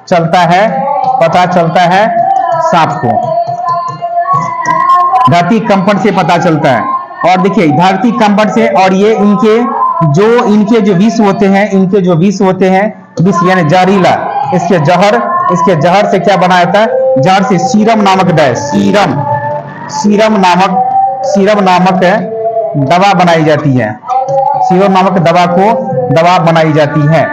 चलता है, पता चलता है सांप को। धरती कंपन से पता चलता है। और देखिए धरती कंपन से, और ये इनके जो विष होते हैं, इनके जो विष होते हैं, विष यानी जहरीला, इसके जहर से क्या बनाया जाता है? जहर से सीरम नामक सीरम नामक दवा बनाई जाती है। सीरम नामक दवा बनाई जाती है,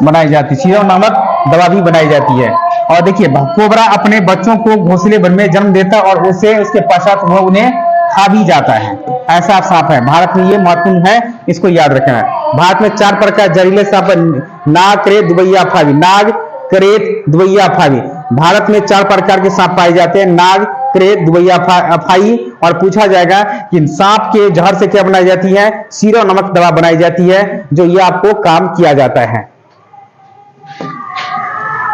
बनाई जाती, सीरम नामक दवा भी बनाई जाती है। और देखिए कोबरा अपने बच्चों को घोंसले भर में जन्म देता है और उसके पश्चात वह उन्हें खा भी जाता है। ऐसा सांप है भारत में, ये महत्वपूर्ण है, इसको याद रखना है। भारत में 4 प्रकार जहरीले सांप, नाग, करेत, दुबैया, फावी। नाग, करेत, दुबैया, फावी। भारत में 4 प्रकार के सांप पाए जाते हैं, नाग, करेत, दुबैया, फाई। और पूछा जाएगा कि सांप के जहर से क्या बनाई जाती है? सीरम नामक दवा बनाई जाती है, जो ये आपको काम किया जाता है।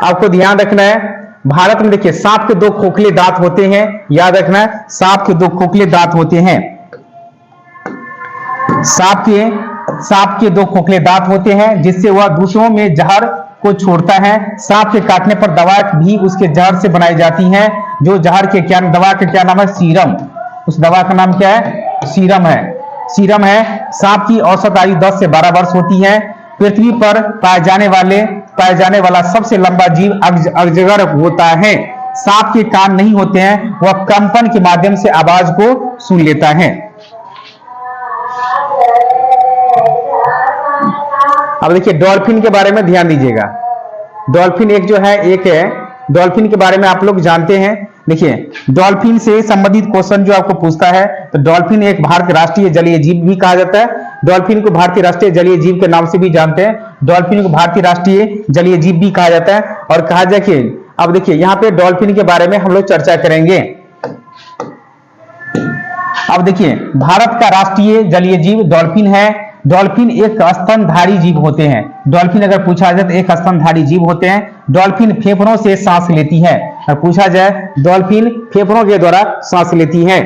आपको ध्यान रखना है, भारत में देखिए सांप के 2 खोखले दांत होते हैं, याद रखना है, सांप के 2 खोखले दांत होते हैं। सांप के 2 खोखले दांत होते हैं, जिससे वह दूसरों में जहर को छोड़ता है। सांप के काटने पर दवा भी उसके जहर से बनाई जाती है, जो जहर के दवा का क्या नाम है? सीरम। उस दवा का नाम क्या है? सीरम है। सांप की औसत आयु 10 से 12 वर्ष होती है। पृथ्वी पर पाए जाने वाला सबसे लंबा जीव अजगर होता है। सांप के कान नहीं होते हैं, वह कंपन के माध्यम से आवाज को सुन लेता है। अब देखिए डॉल्फिन के बारे में ध्यान दीजिएगा। डॉल्फिन डॉल्फिन के बारे में आप लोग जानते हैं। देखिए डॉल्फिन से संबंधित क्वेश्चन जो आपको पूछता है, तो डॉल्फिन एक भारतीय राष्ट्रीय जलीय जीव भी कहा जाता है। डॉल्फिन को भारतीय राष्ट्रीय जलीय जीव के नाम से भी जानते हैं। डॉल्फिन को भारतीय राष्ट्रीय जलीय जीव भी कहा जाता है। और कहा जाए कि अब देखिए यहाँ पे डॉल्फिन के बारे में हम लोग चर्चा करेंगे। अब देखिए भारत का राष्ट्रीय जलीय जीव डॉल्फिन है। डॉल्फिन एक स्तनधारी जीव होते हैं। डॉल्फिन अगर पूछा जाए तो एक स्तनधारी जीव होते हैं। डॉल्फिन फेफड़ों से सांस लेती है। अगर पूछा जाए डॉल्फिन फेफड़ों के द्वारा सांस लेती है।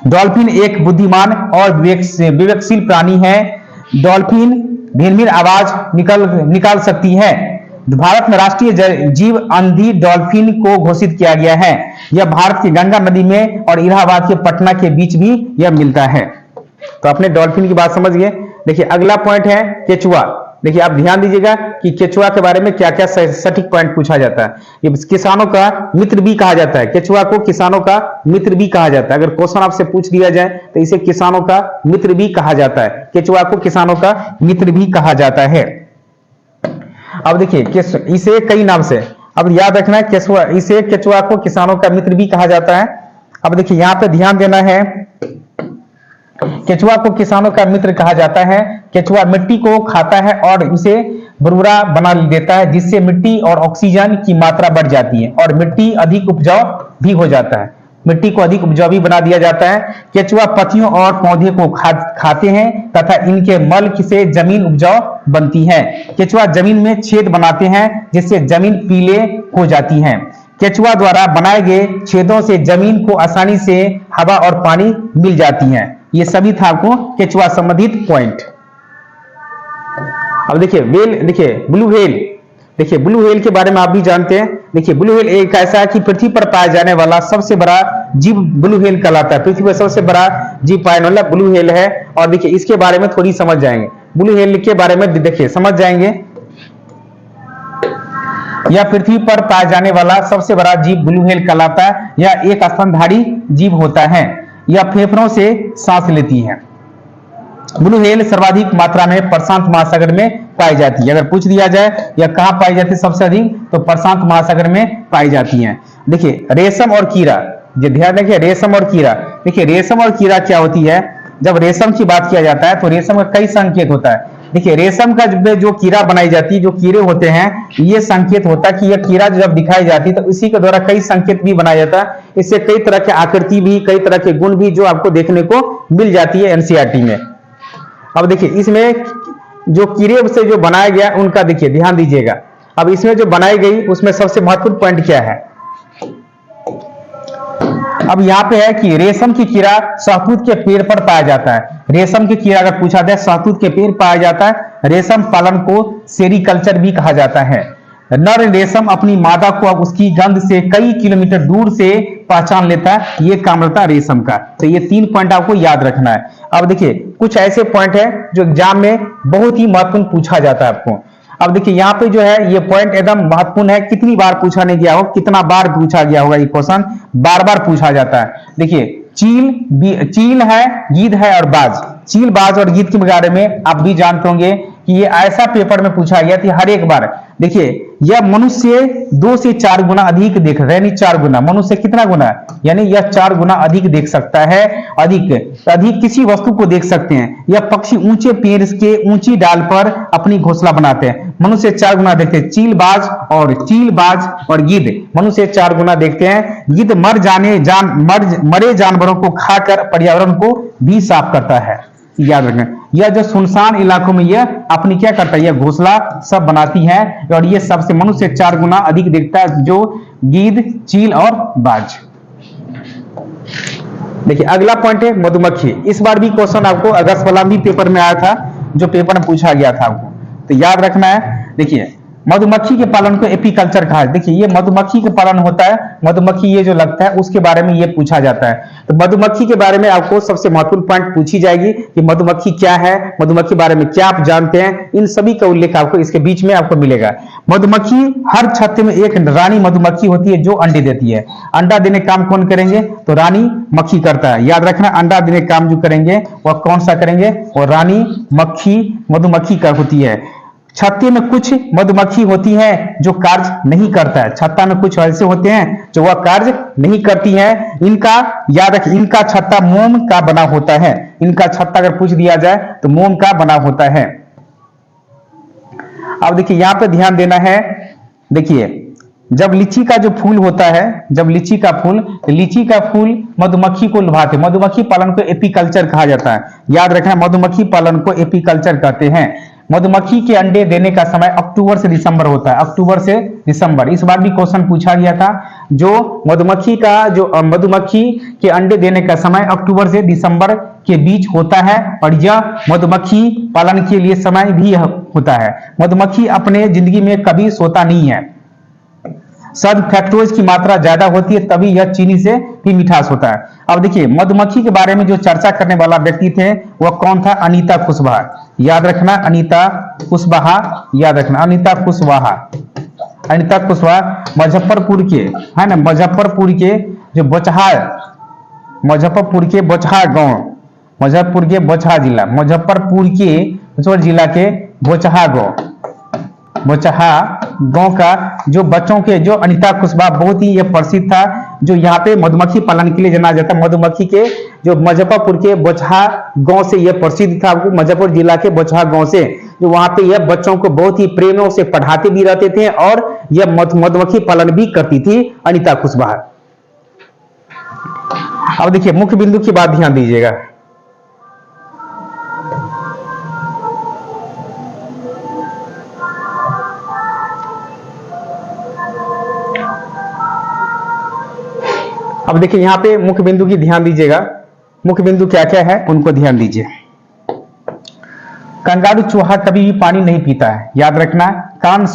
डॉल्फिन एक बुद्धिमान और विवेकशील प्राणी है। डॉल्फिन भिन्न आवाज निकाल सकती है। भारत में राष्ट्रीय जीव अंधी डॉल्फिन को घोषित किया गया है। यह भारत की गंगा नदी में और इलाहाबाद के पटना के बीच भी यह मिलता है। तो आपने डॉल्फिन की बात समझ गए। देखिए अगला पॉइंट है केचुआ। देखिए आप ध्यान दीजिएगा कि केचुआ के बारे में क्या क्या सटीक पॉइंट पूछा जाता है। ये किसानों का मित्र भी कहा जाता है। केचुआ को किसानों का मित्र भी कहा जाता है। अगर क्वेश्चन आपसे पूछ दिया जाए तो इसे किसानों का मित्र भी कहा जाता है। केचुआ को किसानों का मित्र भी कहा जाता है। अब देखिए इसे कई नाम से अब याद रखना है, इसे केचुआ को किसानों का मित्र भी कहा जाता है। अब देखिए यहाँ पे ध्यान देना है, केचुआ को किसानों का मित्र कहा जाता है। केचुआ मिट्टी को खाता है और उसे भुरभुरा बना देता है, जिससे मिट्टी और ऑक्सीजन की मात्रा बढ़ जाती है और मिट्टी अधिक उपजाऊ भी हो जाता है। मिट्टी को अधिक उपजाऊ भी बना दिया जाता है। केचुआ पत्तियों और पौधे को खाते हैं तथा इनके मल से जमीन उपजाऊ बनती है। केचुआ जमीन में छेद बनाते हैं, जिससे जमीन पीले हो जाती है। केचुआ द्वारा बनाए गए छेदों से जमीन को आसानी से हवा और पानी मिल जाती है। ये सभी था आपको केचुआ संबंधित पॉइंट। अब देखिए ब्लू व्हेल। देखिए ब्लू व्हेल के बारे में आप भी जानते हैं। देखिए ब्लू व्हेल एक ऐसा है कि पृथ्वी पर पाया जाने वाला सबसे बड़ा जीव ब्लू व्हेल कहलाता है। पृथ्वी पर सबसे बड़ा जीव पाने वाला ब्लू व्हेल है। और देखिए इसके बारे में थोड़ी समझ जाएंगे। ब्लू व्हेल के बारे में देखिए समझ जाएंगे। यह पृथ्वी पर पाया जाने वाला सबसे बड़ा जीव ब्लू व्हेल कहलाता है। यह एक स्तनधारी जीव होता है। यह फेफड़ों से सांस लेती है। ब्लू व्हेल सर्वाधिक मात्रा में प्रशांत महासागर में पाई जाती है। अगर पूछ दिया जाए यह कहां पाई जाती है सबसे अधिक, तो प्रशांत महासागर में पाई जाती है। देखिए रेशम और कीड़ा, जो ध्यान रखिए रेशम और कीड़ा। देखिए रेशम और कीड़ा क्या होती है। जब रेशम की बात किया जाता है तो रेशम का कई संकेत होता है। देखिए रेशम का जो कीड़ा बनाई जाती है, जो कीड़े होते हैं, ये संकेत होता है कि यह कीड़ा जब दिखाई जाती है तो इसी के द्वारा कई संकेत भी बनाया जाता है। इससे कई तरह के आकृति भी, कई तरह के गुण भी जो आपको देखने को मिल जाती है एनसीईआरटी में। अब देखिए इसमें जो कीड़े से जो बनाया गया उनका देखिए ध्यान दीजिएगा। अब इसमें जो बनाई गई उसमें सबसे महत्वपूर्ण पॉइंट क्या है। अब यहाँ पे है कि रेशम की कीड़ा शहतूत के पेड़ पर पाया जाता है। रेशम की कीड़ा अगर पूछा जाए शहतूत के पेड़ पाया जाता है। रेशम पालन को सेरीकल्चर भी कहा जाता है। नर रेशम अपनी मादा को अब उसकी गंध से कई किलोमीटर दूर से पहचान लेता है। ये काम रहता है रेशम का। तो ये 3 पॉइंट आपको याद रखना है। अब देखिए कुछ ऐसे पॉइंट है जो एग्जाम में बहुत ही महत्वपूर्ण पूछा जाता है आपको। अब देखिए यहाँ पे जो है ये पॉइंट एकदम महत्वपूर्ण है। कितनी बार पूछा नहीं गया हो, कितना बार पूछा गया होगा ये क्वेश्चन, बार बार पूछा जाता है। देखिए चील है, गिद्ध है और बाज। चील, बाज और गिद्ध के बारे में आप भी जानते होंगे कि ये ऐसा पेपर में पूछा गया था हर एक बार। देखिए यह मनुष्य 2 से 4 गुना अधिक देख रहे, यानी 4 गुना। मनुष्य कितना गुना, यानी यह 4 गुना अधिक देख सकता है। अधिक किसी वस्तु को देख सकते हैं। यह पक्षी ऊंचे पेड़ के ऊंची डाल पर अपनी घोंसला बनाते हैं। मनुष्य 4 गुना देखते हैं। चील बाज और गिद्ध मनुष्य 4 गुना देखते हैं। गिद्ध मरे जानवरों को खाकर पर्यावरण को भी साफ करता है। याद रखना, यह जो सुनसान इलाकों में यह अपनी क्या करता है, यह घोंसला सब बनाती है। और यह सबसे मनुष्य 4 गुना अधिक देखता है, जो गिद्ध, चील और बाज। देखिए अगला पॉइंट है मधुमक्खी। इस बार भी क्वेश्चन आपको अगस्त वाला भी पेपर में आया था, जो पेपर में पूछा गया था आपको, तो याद रखना है। देखिए मधुमक्खी के पालन को एपीकल्चर कहा है। देखिए ये मधुमक्खी के पालन होता है, मधुमक्खी ये जो लगता है उसके बारे में ये पूछा जाता है। तो मधुमक्खी के बारे में आपको सबसे महत्वपूर्ण पॉइंट पूछी जाएगी कि मधुमक्खी क्या है, मधुमक्खी के बारे में क्या आप जानते हैं, इन सभी का उल्लेख आपको इसके बीच में आपको मिलेगा। मधुमक्खी हर छत्ते में एक रानी मधुमक्खी होती है जो अंडे देती है। अंडा देने का काम कौन करेंगे, तो रानी मक्खी करता है। याद रखना, अंडा देने का काम जो करेंगे वह कौन सा करेंगे, और रानी मधुमक्खी का होती है। छत्ते में कुछ मधुमक्खी होती है जो कार्य नहीं करता है। छत्ता में कुछ ऐसे होते हैं जो वह कार्य नहीं करती है। इनका याद रख, इनका छत्ता मोम का बना होता है। इनका छत्ता अगर पूछ दिया जाए तो मोम का बना होता है। अब देखिए यहां पे ध्यान देना है। देखिए जब लीची का जो फूल होता है, जब लीची का फूल मधुमक्खी को लुभाते, मधुमक्खी पालन को एपीकल्चर कहा जाता है। याद रखना, मधुमक्खी पालन को एपीकल्चर कहते हैं। मधुमक्खी के अंडे देने का समय अक्टूबर से दिसंबर होता है। अक्टूबर से दिसंबर, इस बार भी क्वेश्चन पूछा गया था। जो मधुमक्खी के अंडे देने का समय अक्टूबर से दिसंबर के बीच होता है। और यह मधुमक्खी पालन के लिए समय भी होता है। मधुमक्खी अपने जिंदगी में कभी सोता नहीं है। शहद फ्रक्टोज की मात्रा ज्यादा होती है, तभी यह चीनी से भी मिठास होता है। अब देखिए मधुमक्खी के बारे में जो चर्चा करने वाला व्यक्ति थे वह कौन था, अनीता कुशवाहा। याद रखना, अनीता कुशवाहा। याद रखना, अनीता कुशवाहा मुजफ्फरपुर के है ना, मुजफ्फरपुर के जो बोचहा गांव, मुजफ्फरपुर के बोचहा जिला के बोचहा गांव का जो बच्चों के जो अनीता कुशवाहा बहुत ही ये प्रसिद्ध था, जो यहाँ पे मधुमक्खी पालन के लिए जाना जाता है। मधुमक्खी के जो मुजफ्फरपुर के बोचहा गांव से यह प्रसिद्ध था। मुजफ्फरपुर जिला के बोचहा गांव से, जो वहां पे यह बच्चों को बहुत ही प्रेमों से पढ़ाते भी रहते थे और यह मधुमक्खी पालन भी करती थी अनीता कुशवाहा। अब देखिए मुख्य बिंदु की बात ध्यान दीजिएगा। अब देखिए यहाँ पे मुख्य बिंदु की ध्यान दीजिएगा। मुख्य बिंदु क्या क्या है उनको ध्यान दीजिए। कंगारू चूहा कभी भी पानी नहीं पीता है। याद रखना, कान